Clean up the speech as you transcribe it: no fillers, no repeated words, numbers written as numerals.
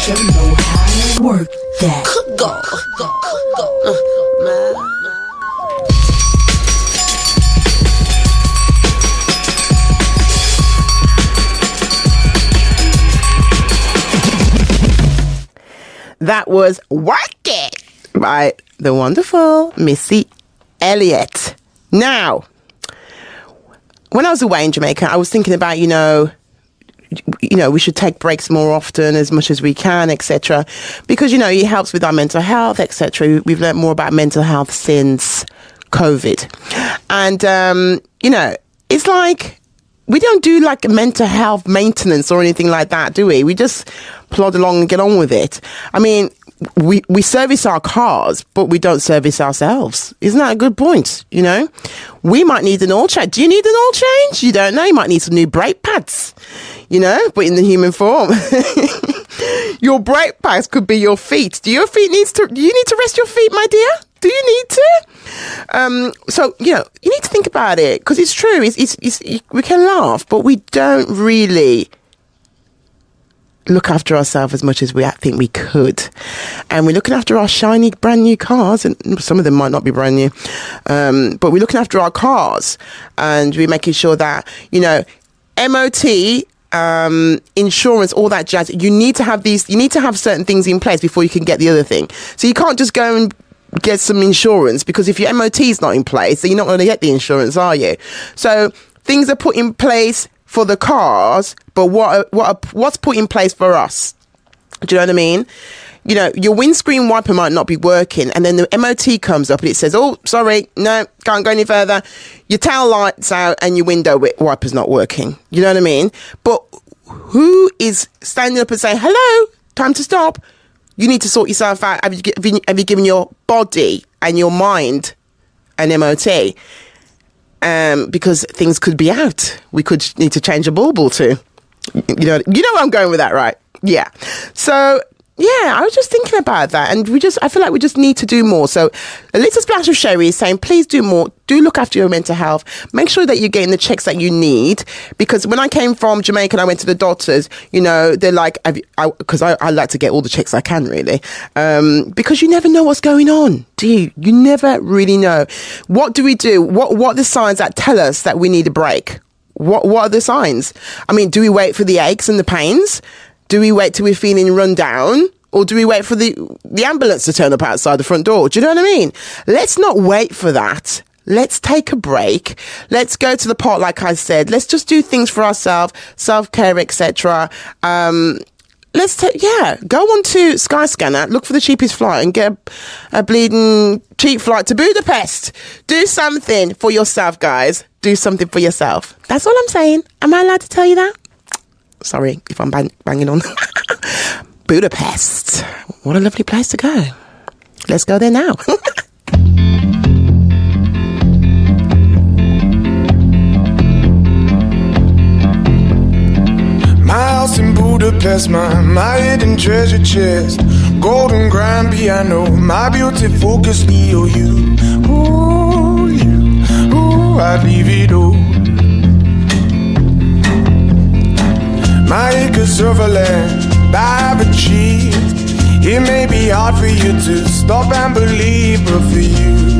should know how to work that. Go. That was Work It by the wonderful Missy Elliott. Now, when I was away in Jamaica, I was thinking about, we should take breaks more often as much as we can, etc. Because, it helps with our mental health, etc. We've learned more about mental health since COVID. And, it's like we don't do like mental health maintenance or anything like that, do we? We just plod along and get on with it. I mean, we service our cars, but we don't service ourselves. Isn't that a good point? We might need an oil change. Do you need an oil change? You don't know. You might need some new brake pads, but in the human form. Your brake pads could be your feet. Do you need to rest your feet, my dear? Do you need to? So, you need to think about it, because it's true. We can laugh, but we don't really look after ourselves as much as we think we could. And we're looking after our shiny brand new cars, and some of them might not be brand new, but we're looking after our cars, and we're making sure that, MOT, insurance, all that jazz, you need to have certain things in place before you can get the other thing. So you can't just go and get some insurance, because if your MOT is not in place, then you're not going to get the insurance, are you? So things are put in place for the cars, but what's put in place for us? Do you know what I mean? Your windscreen wiper might not be working, and then the MOT comes up and it says, oh, sorry, no, can't go any further. Your tail light's out and your window wiper's not working. You know what I mean? But who is standing up and saying, hello, time to stop? You need to sort yourself out. Have you given your body and your mind an MOT? Because things could be out. We could need to change a bulb or two. You know where I'm going with that, right? Yeah. So, yeah, I was just thinking about that, and I feel like we just need to do more. So a little splash of Sherry is saying, please do more. Do look after your mental health. Make sure that you're getting the checks that you need, because when I came from Jamaica and I went to the doctors, they're like, because I like to get all the checks I can, really, because you never know what's going on, do you? You never really know. What do we do? What are the signs that tell us that we need a break? What are the signs? I mean, do we wait for the aches and the pains? Do we wait till we're feeling run down? Or do we wait for the ambulance to turn up outside the front door? Do you know what I mean? Let's not wait for that. Let's take a break. Let's go to the pot, like I said. Let's just do things for ourselves, self-care, etc. Go on to Skyscanner, look for the cheapest flight and get a bleeding cheap flight to Budapest. Do something for yourself, guys. Do something for yourself. That's all I'm saying. Am I allowed to tell you that? Sorry if I'm banging on. Budapest. What a lovely place to go. Let's go there now. My house in Budapest, my hidden treasure chest, golden grand piano, my beauty focus, EOU. Ooh, I'd leave it all. My acres of land I've achieved. It may be hard for you to stop and believe, but for you